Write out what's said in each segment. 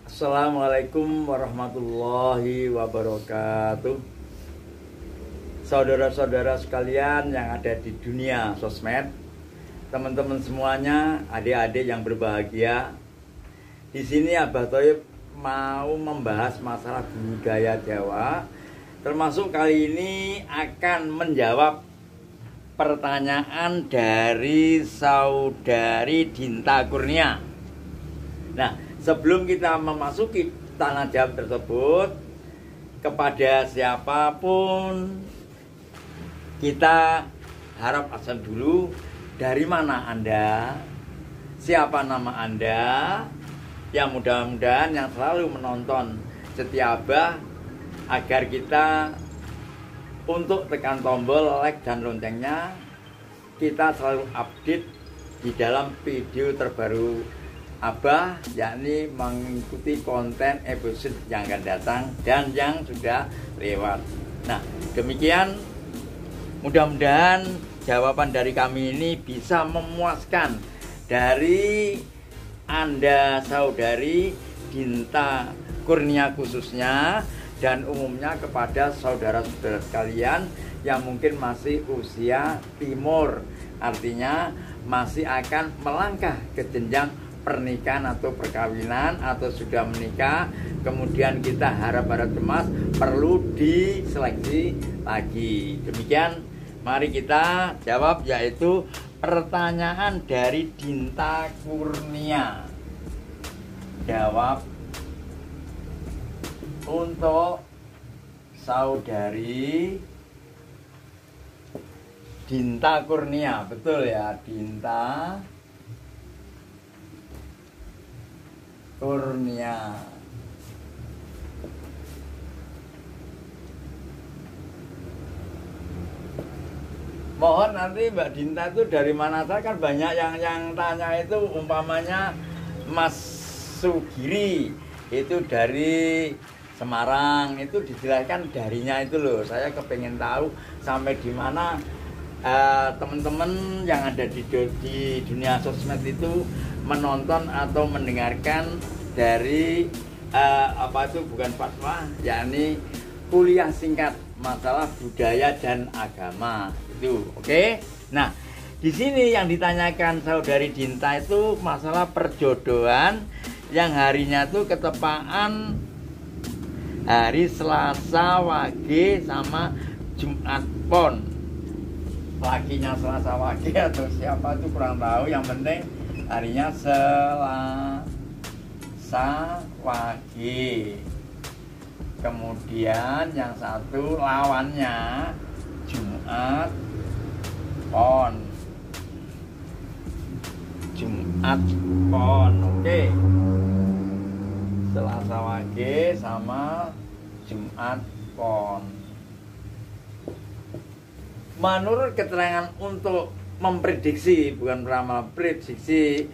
Assalamualaikum warahmatullahi wabarakatuh. Saudara-saudara sekalian yang ada di dunia sosmed, teman-teman semuanya, adik-adik yang berbahagia. Di sini Abah Thoyib mau membahas masalah budaya Jawa. Termasuk kali ini akan menjawab pertanyaan dari saudari Dinta Kurnia. Nah, sebelum kita memasuki tanya jawab tersebut, kepada siapapun kita harap absen dulu. Dari mana Anda? Siapa nama Anda? Ya, mudah-mudahan yang selalu menonton setia Abah, agar kita untuk tekan tombol like dan loncengnya, kita selalu update di dalam video terbaru Abah, yakni mengikuti konten episode yang akan datang dan yang sudah lewat. Nah, demikian, mudah-mudahan jawaban dari kami ini bisa memuaskan dari Anda saudari Dinta Kurnia khususnya, dan umumnya kepada saudara-saudara sekalian yang mungkin masih usia timur, artinya masih akan melangkah ke jenjang pernikahan atau perkawinan, atau sudah menikah, kemudian kita harap-harap cemas perlu diseleksi lagi. Demikian, mari kita jawab, yaitu pertanyaan dari Dinta Kurnia. Jawab untuk saudari Dinta Kurnia, betul ya, Dinta Kurnia. Mohon nanti Mbak Dinta itu dari mana saja, kan banyak yang tanya itu, umpamanya Mas Sugiri itu dari Semarang, itu dijelaskan darinya itu loh. Saya kepengen tahu sampai di mana teman-teman yang ada di dunia sosmed itu menonton atau mendengarkan dari bukan fatwa, yakni kuliah singkat masalah budaya dan agama itu. Oke. Nah, di sini yang ditanyakan saudari Dinta itu masalah perjodohan yang harinya tuh ketepaan hari Selasa Wage sama Jumat Pon. Lakinya Selasa Wage atau siapa tuh kurang tahu, yang penting harinya Selasa Wage. Kemudian yang satu lawannya Jumat Pon. Jumat Pon. Oke. Selasa Wage sama Jumat Pon. Menurut keterangan untuk memprediksi, bukan beramal, prediksi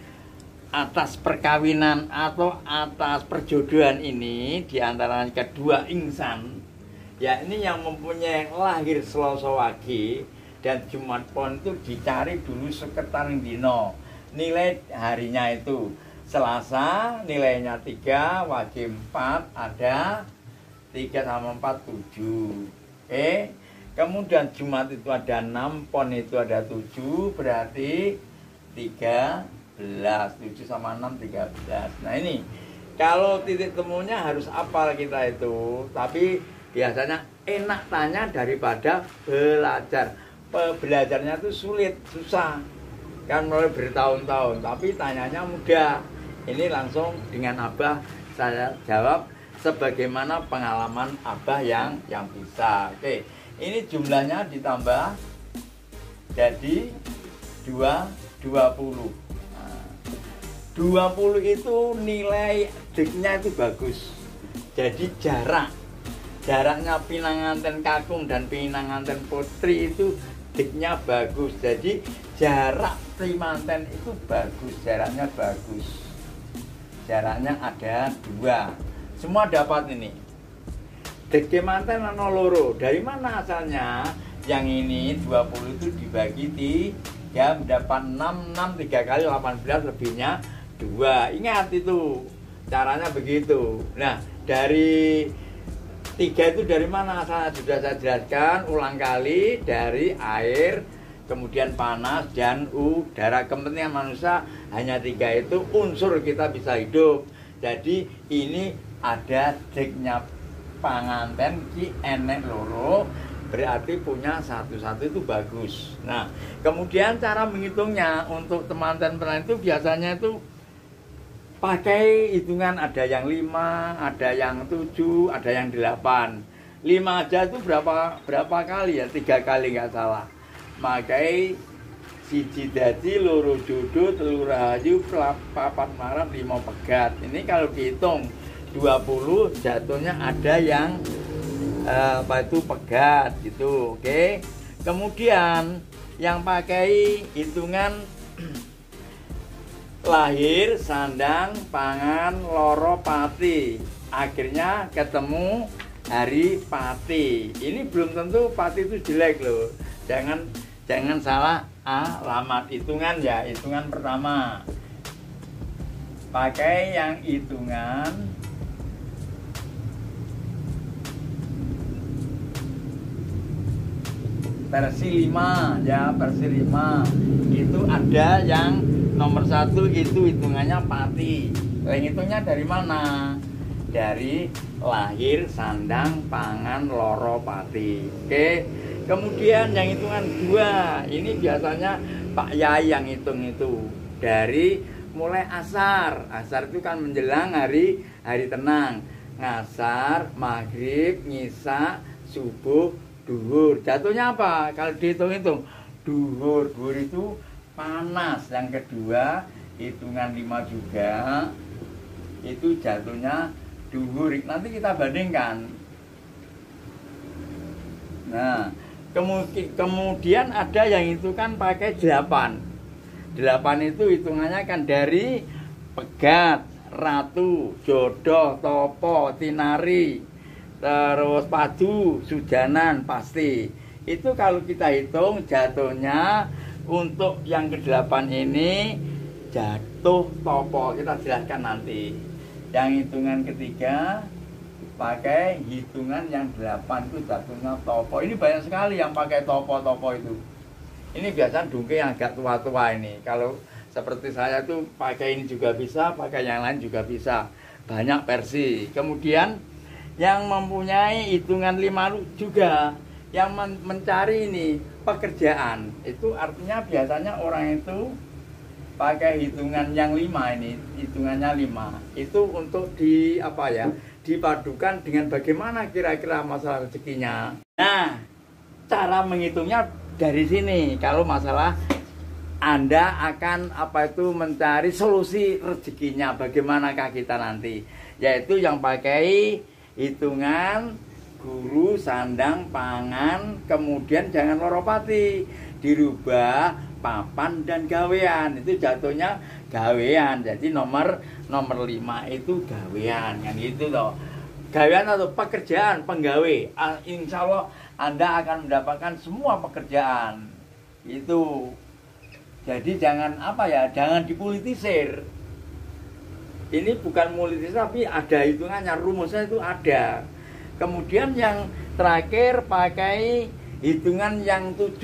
atas perkawinan atau atas perjodohan ini di antara kedua insan, yakni yang mempunyai lahir Selasa Wage dan Jumat Pon, itu dicari dulu sekitaran dino. Nilai harinya itu Selasa nilainya 3, Wage 4, ada 3 sama 4 7. Kemudian Jumat itu ada 6, Pon itu ada 7, berarti 13. 7 sama 6 13. Nah, ini kalau titik temunya harus hafal kita itu. Tapi biasanya enak tanya daripada belajar. Belajarnya itu sulit, susah, kan mulai bertahun-tahun, tapi tanyanya mudah. Ini langsung dengan Abah saya jawab sebagaimana pengalaman Abah yang bisa. Oke, ini jumlahnya ditambah jadi 20. 20 itu nilai diknya itu bagus. Jadi jaraknya Pinanganten Kakung dan Pinanganten Putri itu diknya bagus. Jadi jarak primanten itu bagus, jaraknya bagus. Jaraknya ada 2. Semua dapat ini. Dik manten ana loro. Dari mana asalnya? Yang ini 20 itu dibagi 3 mendapat 6 3 kali 18, lebihnya 2. Ingat itu. Caranya begitu. Nah, dari 3 itu dari mana? Sudah saya jelaskan ulang kali, dari air, kemudian panas, dan udara. Kepentingan manusia hanya 3 itu unsur kita bisa hidup. Jadi ini ada trik-nya panganten ki enek loro, berarti punya satu-satu itu bagus. Nah, kemudian cara menghitungnya untuk teman-teman peneliti itu biasanya itu pakai hitungan, ada yang 5, ada yang 7, ada yang 8. 5 aja itu berapa kali ya? 3 kali nggak salah. Makai siji dadi, loro jodoh, telur rahayu, papat maram, 5 pegat. Ini kalau dihitung 20 jatuhnya ada yang pegat gitu. Oke. Kemudian yang pakai hitungan lahir, sandang, pangan, loro, pati. Akhirnya ketemu hari pati. Ini belum tentu pati itu jelek loh. Jangan salah alamat hitungan ya. Hitungan pertama pakai yang hitungan versi 5 ya, versi 5 itu ada yang nomor 1 itu hitungannya pati. Yang hitungnya dari mana? Dari lahir, sandang, pangan, loro, pati. Oke. Kemudian yang hitungan 2 ini biasanya Pak Yai yang hitung itu dari mulai asar. Asar itu kan menjelang hari tenang. Ngasar, maghrib, ngisa, subuh, duhur. Jatuhnya apa? Kalau dihitung-hitung duhur itu panas. Yang kedua hitungan 5 juga itu jatuhnya duhur. Nanti kita bandingkan. Nah, kemudian ada yang itu kan pakai 8. 8 itu hitungannya kan dari pegat, ratu, jodoh, topo, tinari, terus padu, sujanan, pasti. Itu kalau kita hitung jatuhnya untuk yang ke-8 ini jatuh topo. Kita jelaskan nanti. Yang hitungan ketiga pakai hitungan yang 8 itu jatuhnya topo. Ini banyak sekali yang pakai topo-topo itu. Ini biasanya dungke yang agak tua-tua ini. Kalau seperti saya tuh pakai ini juga bisa, pakai yang lain juga bisa. Banyak versi. Kemudian yang mempunyai hitungan 5 juga, yang mencari ini pekerjaan, itu artinya biasanya orang itu pakai hitungan yang 5 ini, hitungannya 5 itu untuk dipadukan dengan bagaimana kira-kira masalah rezekinya. Nah, cara menghitungnya dari sini. Kalau masalah Anda akan mencari solusi rezekinya, bagaimanakah kita nanti, yaitu yang pakai hitungan guru, sandang, pangan, kemudian jangan loropati, dirubah papan dan gawean. Itu jatuhnya gawean. Jadi nomor 5 itu gawean, kan gitu loh. Gawean atau pekerjaan, penggawe. Insya Allah Anda akan mendapatkan semua pekerjaan. Itu. Jadi jangan jangan dipolitisir. Ini bukan politis tapi ada hitungannya, rumusnya itu ada. Kemudian yang terakhir pakai hitungan yang 7,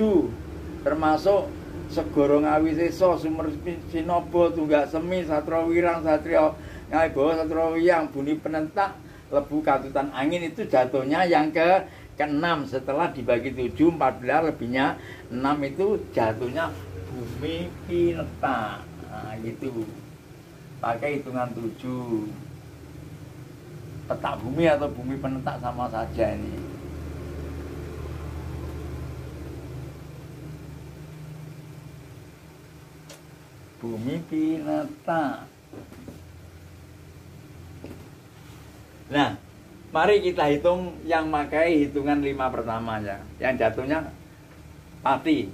termasuk segoro ngawi seso, sumer sinobo, tunggak semi, satrio wirang, satrio ngaibawa, satrio wiyang, buni penentak, lebu katutan angin. Itu jatuhnya yang ke-6 setelah dibagi 7, 14 lebihnya 6 itu jatuhnya bumi pineta. Nah gitu, pakai hitungan 7. Petak bumi atau bumi penetak sama saja ini. Bumi pineta. Nah, mari kita hitung yang pakai hitungan 5 pertamanya, yang jatuhnya pati.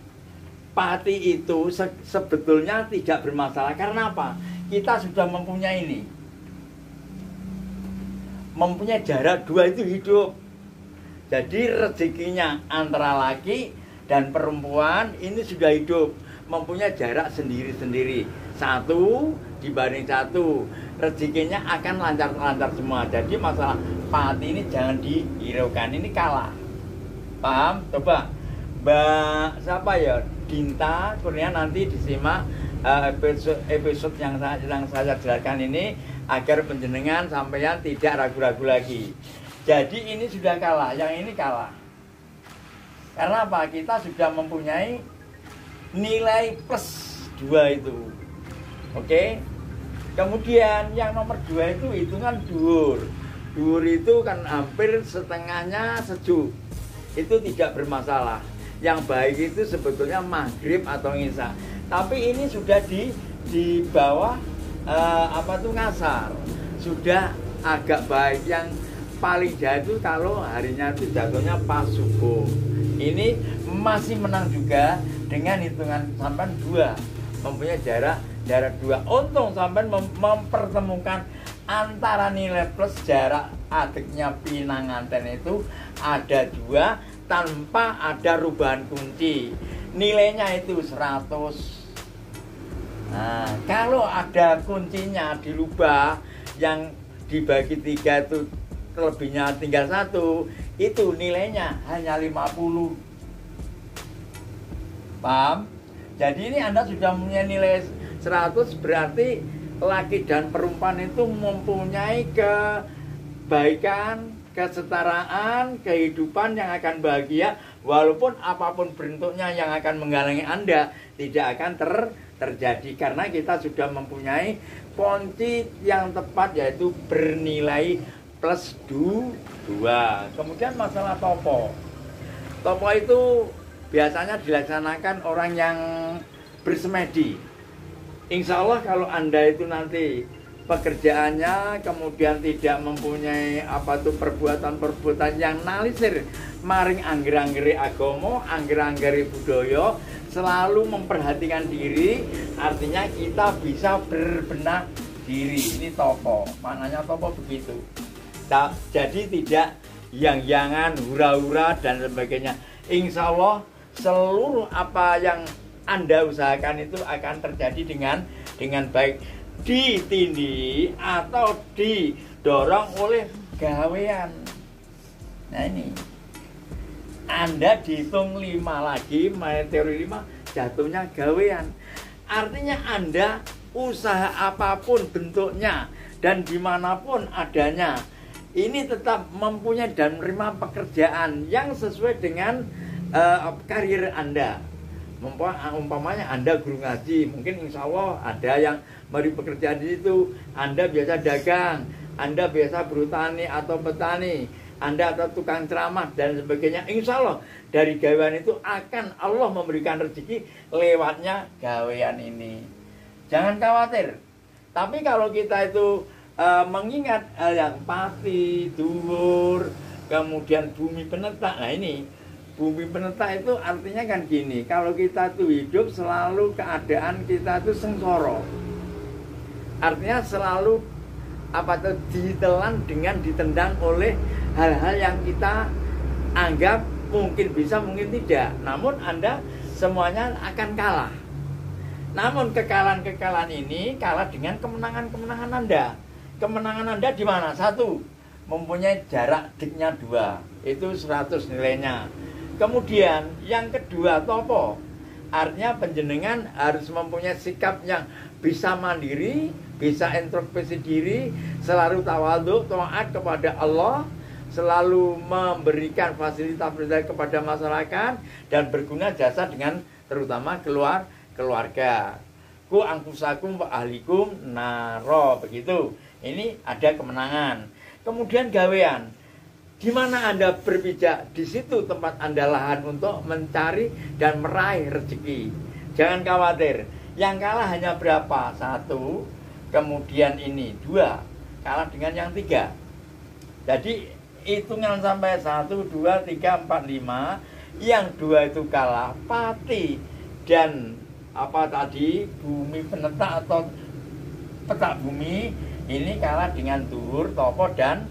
Pati itu sebetulnya tidak bermasalah. Karena apa? Kita sudah mempunyai ini. Mempunyai jarak 2 itu hidup. Jadi rezekinya antara laki dan perempuan ini sudah hidup, mempunyai jarak sendiri-sendiri. 1 dibanding 1, rezekinya akan lancar-lancar semua. Jadi masalah pati ini jangan dihiraukan, ini kalah. Paham? Coba Mbak siapa ya? Dinta Kurnia, nanti disimak episode yang saya jelaskan ini agar penjenengan sampeyan tidak ragu-ragu lagi. Jadi ini sudah kalah, yang ini kalah. Karena apa? Kita sudah mempunyai nilai plus 2 itu. Oke? Kemudian yang nomor 2 itu hitungan duhur. Duhur itu kan hampir setengahnya sejuk. Itu tidak bermasalah. Yang baik itu sebetulnya maghrib atau isya. Tapi ini sudah di bawah ngasar. Sudah agak baik. Yang paling jahat itu kalau harinya itu jatuhnya pas subuh. Ini masih menang juga dengan hitungan sampai 2, mempunyai jarak 2. Untung sampai mempertemukan antara nilai plus jarak adiknya pinanganten itu ada 2 tanpa ada rubahan kunci. Nilainya itu 100. Nah, kalau ada kuncinya dirubah, yang dibagi 3 itu lebihnya tinggal 1, itu nilainya hanya 50. Paham? Jadi ini Anda sudah mempunyai nilai 100, berarti laki dan perempuan itu mempunyai kebaikan, kesetaraan, kehidupan yang akan bahagia, walaupun apapun bentuknya yang akan menghalangi Anda tidak akan terjadi, karena kita sudah mempunyai kunci yang tepat, yaitu bernilai plus 2. Kemudian masalah topo. Topo itu biasanya dilaksanakan orang yang bersemedi. Insya Allah kalau Anda itu nanti pekerjaannya kemudian tidak mempunyai perbuatan-perbuatan yang nalisir maring angger-anggeri agomo, angger-anggeri budaya, selalu memperhatikan diri, artinya kita bisa berbenah diri. Ini topo, maknanya topo begitu. Jadi tidak yang-yangan, hura-hura dan sebagainya. Insya Allah seluruh apa yang Anda usahakan itu akan terjadi dengan baik, ditindih atau didorong oleh gawean. Nah ini Anda dihitung 5 lagi, teori 5 jatuhnya gawean. Artinya Anda usaha apapun bentuknya dan dimanapun adanya, ini tetap mempunyai dan menerima pekerjaan yang sesuai dengan karir Anda. Umpamanya Anda guru ngaji, mungkin insya Allah ada yang memberi pekerjaan di situ. Anda biasa dagang, Anda biasa berhutani atau petani, Anda atau tukang ceramah dan sebagainya. Insya Allah dari gawean itu akan Allah memberikan rezeki lewatnya gawean ini. Jangan khawatir. Tapi kalau kita itu mengingat yang pati, duhur, kemudian bumi penetak. Nah ini bumi penetak itu artinya kan gini, kalau kita tuh hidup selalu keadaan kita tuh sengsara. Artinya selalu ditelan dengan ditendang oleh hal-hal yang kita anggap mungkin bisa, mungkin tidak. Namun Anda semuanya akan kalah. Namun kekalahan-kekalahan ini kalah dengan kemenangan-kemenangan Anda. Kemenangan Anda di mana? 1, mempunyai jarak diknya 2, itu 100 nilainya. Kemudian yang kedua topo, artinya penjenengan harus mempunyai sikap yang bisa mandiri, bisa introspeksi diri, selalu tawadhu, taat kepada Allah, selalu memberikan fasilitas kepada masyarakat dan berguna jasa dengan terutama keluarga. Ku angkusakum wa ahlikum naro, begitu. Ini ada kemenangan. Kemudian gawean. Di mana Anda berpijak, di situ tempat Anda lahan untuk mencari dan meraih rezeki. Jangan khawatir. Yang kalah hanya berapa? 1, kemudian ini 2, kalah dengan yang 3. Jadi hitungan sampai 1, 2, 3, 4, 5. Yang 2 itu kalah pati dan bumi penetak atau petak bumi. Ini kalah dengan duhur, topo dan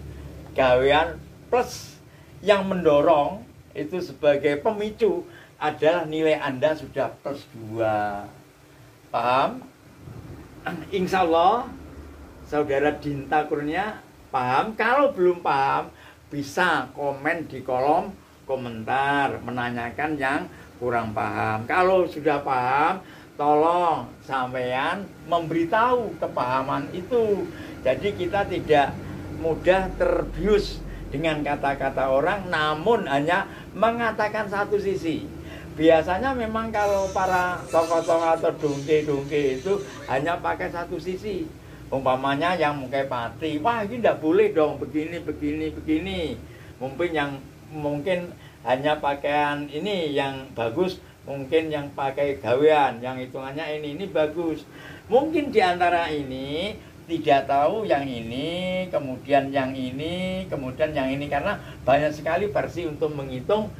gawean. Plus yang mendorong itu sebagai pemicu adalah nilai Anda sudah plus 2. Paham? insya Allah saudara Dinta Kurnia paham. Kalau belum paham bisa komen di kolom komentar menanyakan yang kurang paham. Kalau sudah paham tolong sampean memberitahu kepahaman itu. Jadi kita tidak mudah terbius dengan kata-kata orang, namun hanya mengatakan satu sisi. Biasanya memang kalau para tokoh-tokoh atau dongke-dongke itu hanya pakai satu sisi. Umpamanya yang mungkin pati, wah ini tidak boleh dong begini, begini, begini. Mungkin hanya pakaian ini yang bagus, mungkin yang pakai gawean, yang hitungannya ini bagus. Mungkin di antara ini tidak tahu yang ini, kemudian yang ini, kemudian yang ini, karena banyak sekali versi untuk menghitung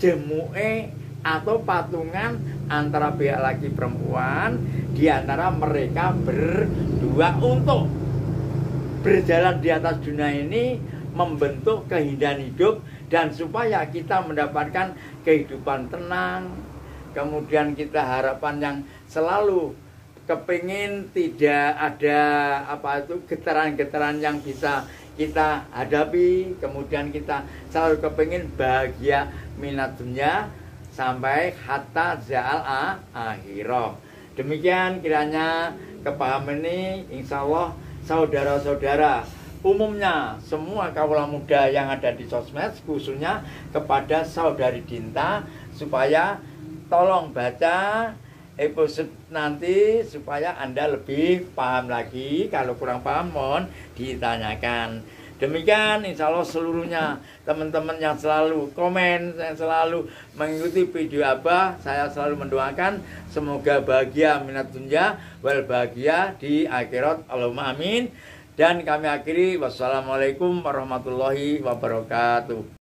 jemu'e atau patungan antara pihak laki perempuan di antara mereka berdua untuk berjalan di atas dunia ini, membentuk keindahan hidup dan supaya kita mendapatkan kehidupan tenang. Kemudian kita harapan yang selalu kepingin tidak ada getaran-getaran yang bisa kita hadapi. Kemudian kita selalu kepingin bahagia minat dunia sampai hatta za'al akhirah. Demikian kiranya kepahaman ini, insya Allah saudara-saudara umumnya semua kaula muda yang ada di sosmed, khususnya kepada saudari Dinta, supaya tolong baca episode nanti supaya Anda lebih paham lagi. Kalau kurang paham mohon ditanyakan. Demikian insya Allah seluruhnya teman-teman yang selalu komen, yang selalu mengikuti video Abah, saya selalu mendoakan semoga bahagia minat dunya wal bahagia di akhirat, Allahumma amin. Dan kami akhiri, wassalamualaikum warahmatullahi wabarakatuh.